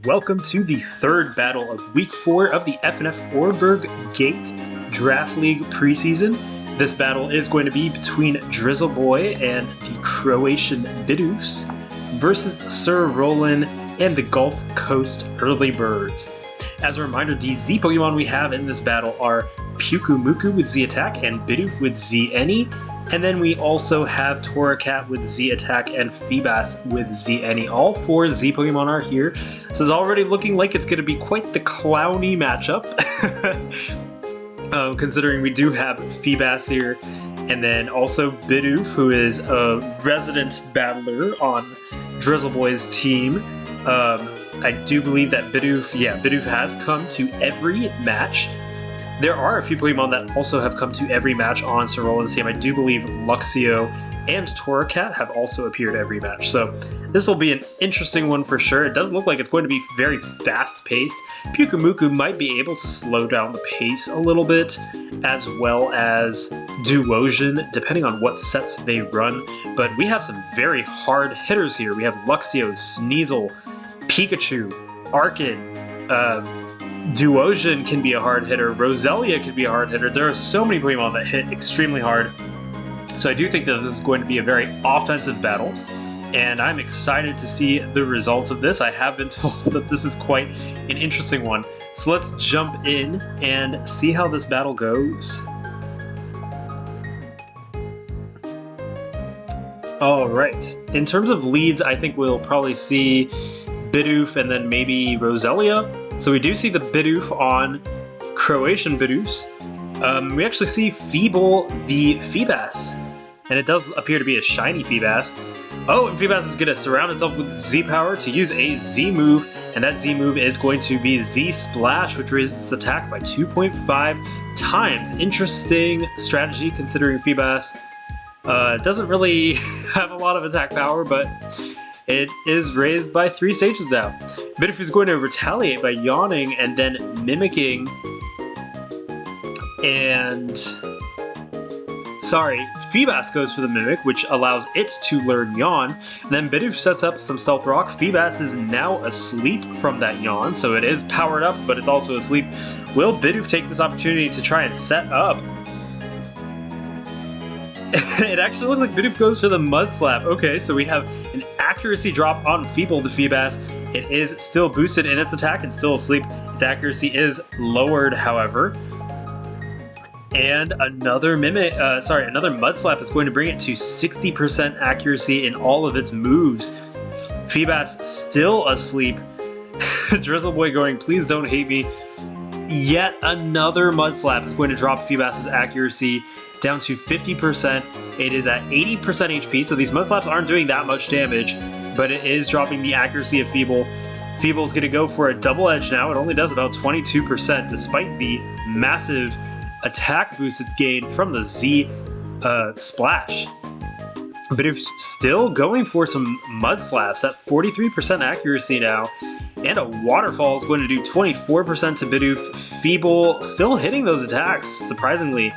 Welcome to the third battle of Week 4 of the FnF Oreburgh Gate Draft League preseason. This battle is going to be between Drizzleboy and the Croatian Bidoofs versus Sir Roland and the Gulf Coast Early Birds. As a reminder, the Z Pokemon we have in this battle are Pyukumuku with Z Attack and Bidoof with Z Any. And then we also have Torracat with Z Attack and Feebas with Z Any. All four Z Pokemon are here. This is already looking like it's going to be quite the clowny matchup. Considering we do have Feebas here, and then also Bidoof, who is a resident battler on Drizzleboy's team. I do believe that Bidoof has come to every match. There are a few Pokemon that also have come to every match on Sir Roland's team. I do believe Luxio and Torracat have also appeared every match. So this will be an interesting one for sure. It does look like it's going to be very fast-paced. Pyukumuku might be able to slow down the pace a little bit, as well as Duosion, depending on what sets they run. But we have some very hard hitters here. We have Luxio, Sneasel, Pikachu, Arkin, Duosion can be a hard hitter, Roselia can be a hard hitter. There are so many Pokemon that hit extremely hard. So I do think that this is going to be a very offensive battle, and I'm excited to see the results of this. I have been told that this is quite an interesting one. So let's jump in and see how this battle goes. Alright, in terms of leads, I think we'll probably see Bidoof and then maybe Roselia. So we do see the Bidoof on Croatian Bidoofs. We actually see Feeble the Feebas, and it does appear to be a shiny Feebas. Oh, and Feebas is going to surround itself with Z-Power to use a Z-move, and that Z-move is going to be Z-Splash, which raises its attack by 2.5 times. Interesting strategy considering Feebas doesn't really have a lot of attack power, but it is raised by 3 stages now. Bidoof is going to retaliate by yawning and then mimicking. And Feebas goes for the mimic, which allows it to learn yawn. And then Bidoof sets up some Stealth Rock. Feebas is now asleep from that yawn, so it is powered up, but it's also asleep. Will Bidoof take this opportunity to try and set up? It actually looks like Bidoof goes for the Mud Slap. Okay, so we have an accuracy drop on Feeble the Feebas. It is still boosted in its attack and still asleep. Its accuracy is lowered, however. And another another Mud Slap is going to bring it to 60% accuracy in all of its moves. Feebas still asleep. Drizzleboy going, please don't hate me. Yet another Mud Slap is going to drop Feebas's accuracy down to 50%. It is at 80% HP, so these Mud Slaps aren't doing that much damage, but it is dropping the accuracy of Feeble. Feeble's going to go for a double edge now. It only does about 22% despite the massive attack boosted gain from the Z Splash. Bidoof's still going for some Mud Slaps at 43% accuracy now. And a Waterfall is going to do 24% to Bidoof. Feeble still hitting those attacks, surprisingly.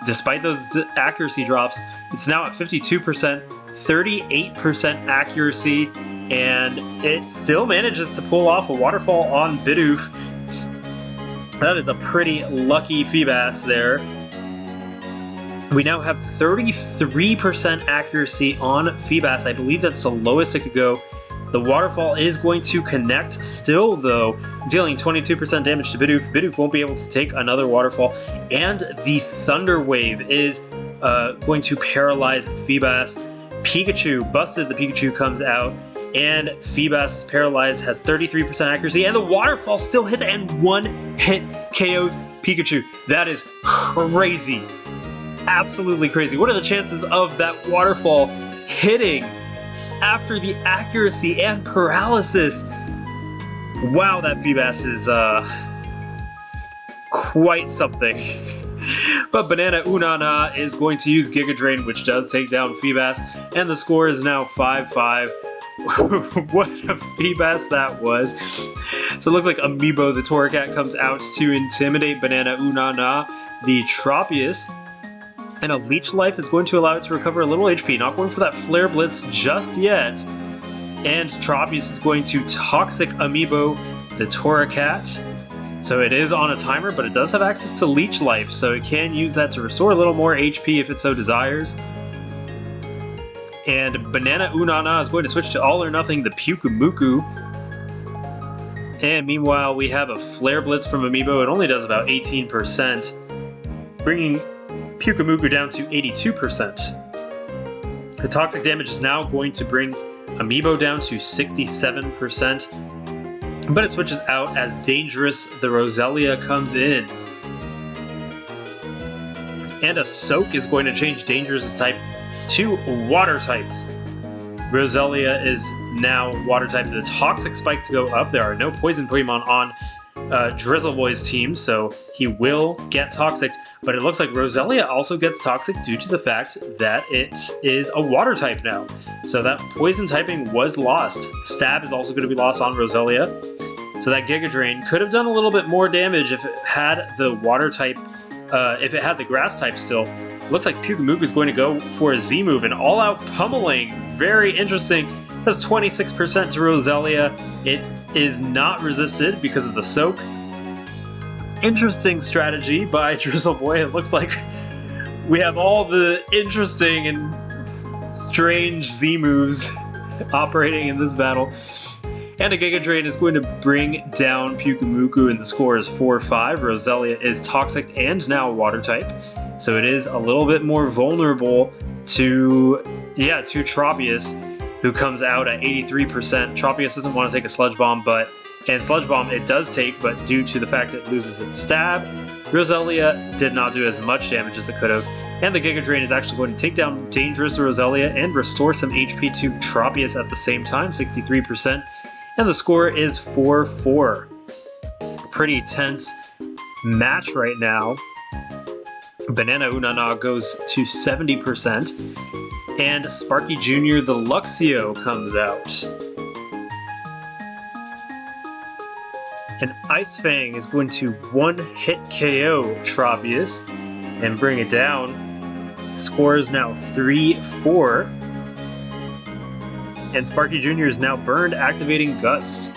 Despite those accuracy drops, it's now at 52%, 38% accuracy, and it still manages to pull off a Waterfall on Bidoof. That is a pretty lucky Feebas there. We now have 33% accuracy on Feebas. I believe that's the lowest it could go. The Waterfall is going to connect still, though, dealing 22% damage to Bidoof. Bidoof won't be able to take another Waterfall. And the Thunder Wave is going to paralyze Feebas. Pikachu, busted the Pikachu comes out. And Feebas is paralyzed, has 33% accuracy. And the Waterfall still hits and one hit KOs Pikachu. That is crazy. Absolutely crazy. What are the chances of that Waterfall hitting after the accuracy and paralysis? Wow, that Feebas is quite something. But Banana Unana is going to use Giga Drain, which does take down Feebas, and the score is now 5-5. What a Feebas that was. So it looks like Amiibo the Torracat comes out to intimidate Banana Unana. The Tropius and a Leech Life is going to allow it to recover a little HP. Not going for that Flare Blitz just yet. And Tropius is going to Toxic Amiibo the Torracat. So it is on a timer, but it does have access to Leech Life, so it can use that to restore a little more HP if it so desires. And Banana Unana is going to switch to All or Nothing the Pyukumuku. And meanwhile, we have a Flare Blitz from Amiibo. It only does about 18%, bringing Pyukumuku down to 82%. The toxic damage is now going to bring Amiibo down to 67%. But it switches out as Dangerous the Roselia comes in. And a Soak is going to change Dangerous' type to Water type. Roselia is now Water type. The Toxic spikes go up. There are no Poison Pokemon on Drizzle Boy's team, so he will get Toxic. But it looks like Roselia also gets Toxic due to the fact that it is a Water type now. So that Poison typing was lost. Stab is also going to be lost on Roselia. So that Giga Drain could have done a little bit more damage if it had the Water type, if it had the Grass type still. Looks like Pyukumuku is going to go for a Z move, an all-out pummeling. Very interesting. That's 26% to Roselia. It is not resisted because of the Soak. Interesting strategy by Drizzle Boy. It looks like we have all the interesting and strange Z moves operating in this battle. And a Giga Drain is going to bring down Pyukumuku, and the score is 4-5. Roselia is Toxic and now Water type, so it is a little bit more vulnerable to Tropius, who comes out at 83%. Tropius doesn't want to take a Sludge Bomb, and Sludge Bomb it does take, but due to the fact it loses its Stab, Roselia did not do as much damage as it could have. And the Giga Drain is actually going to take down Dangerous Roselia and restore some HP to Tropius at the same time, 63%. And the score is 4-4. Pretty tense match right now. Banana Unana goes to 70%. And Sparky Jr. the Luxio comes out. And Ice Fang is going to one-hit KO Tropius and bring it down. The score is now 3-4. And Sparky Jr. is now burned, activating Guts.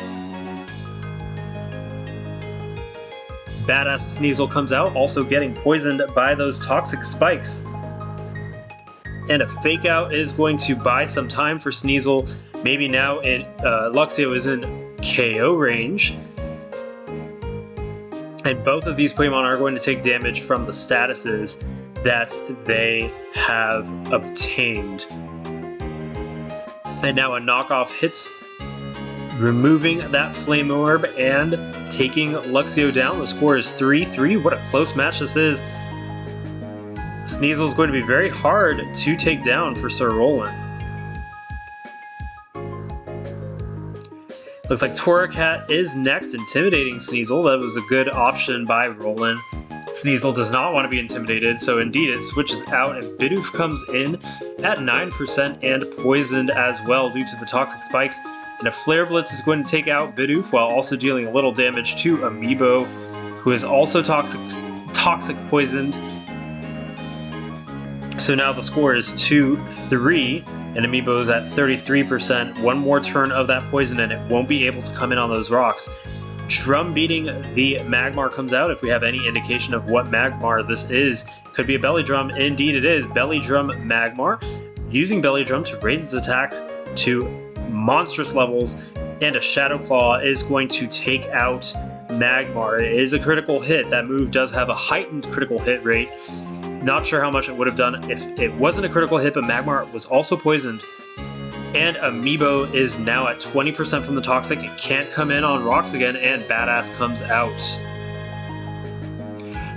Badass Sneasel comes out, also getting poisoned by those toxic spikes. And a Fake Out is going to buy some time for Sneasel. Maybe now Luxio is in KO range. And both of these Pokemon are going to take damage from the statuses that they have obtained. And now a knockoff hits, removing that Flame Orb and taking Luxio down. The score is 3-3. What a close match this is. Sneasel is going to be very hard to take down for Sir Roland. Looks like Torracat is next, intimidating Sneasel. That was a good option by Roland. Sneasel does not want to be intimidated, so indeed it switches out, and Bidoof comes in at 9% and poisoned as well due to the toxic spikes. And a Flare Blitz is going to take out Bidoof while also dealing a little damage to Amiibo, who is also toxic poisoned. So now the score is 2-3, and Amiibo's at 33%. One more turn of that poison and it won't be able to come in on those rocks. Drum beating the Magmar comes out. If we have any indication of what Magmar this is, could be a Belly Drum. Indeed it is. Belly Drum Magmar, using Belly Drum to raise its attack to monstrous levels, and a Shadow Claw is going to take out Magmar. It is a critical hit. That move does have a heightened critical hit rate. Not sure how much it would have done if it wasn't a critical hit, but Magmar was also poisoned. And Amiibo is now at 20% from the toxic. It can't come in on rocks again, and Badass comes out.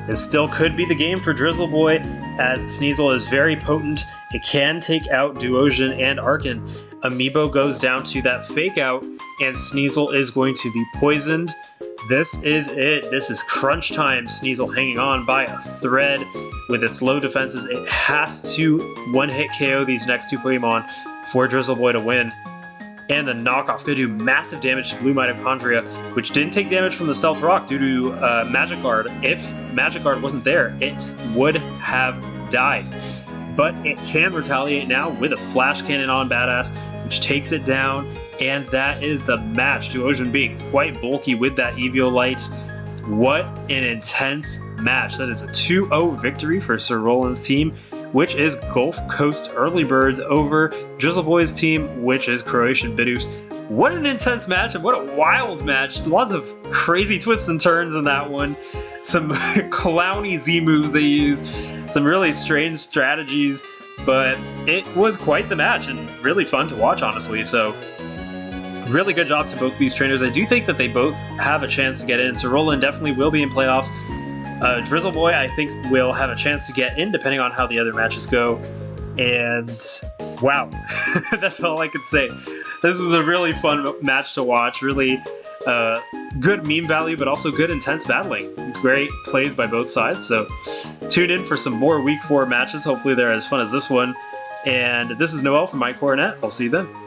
It still could be the game for Drizzle Boy, as Sneasel is very potent. It can take out Duosion and Arcan. Amiibo goes down to that Fake Out, and Sneasel is going to be poisoned. This is it. This is crunch time. Sneasel hanging on by a thread with its low defenses. It has to one-hit KO these next two Pokemon for Drizzle Boy to win. And the knockoff could do massive damage to Blue Mitochondria, which didn't take damage from the Stealth Rock due to Magic Guard. If Magic Guard wasn't there, it would have died. But it can retaliate now with a Flash Cannon on Badass, which takes it down, And that is the match. Duosion being quite bulky with that Eviolite. What an intense match. That is a 2-0 victory for Sir Roland's team, which is Gulf Coast Early Birds over Drizzle Boy's team, which is Croatian Bidoofs. What an intense match and what a wild match. Lots of crazy twists and turns in that one. Some clowny Z moves they used. Some really strange strategies. But it was quite the match and really fun to watch, honestly. So really good job to both these trainers. I do think that they both have a chance to get in. Sir Roland definitely will be in playoffs. Drizzle Boy, I think, will have a chance to get in depending on how the other matches go. And wow, that's all I could say. This was a really fun match to watch. Really good meme value, but also good intense battling. Great plays by both sides. So tune in for some more Week 4 matches. Hopefully they're as fun as this one. And this is Noel from My Coronet. I'll see you then.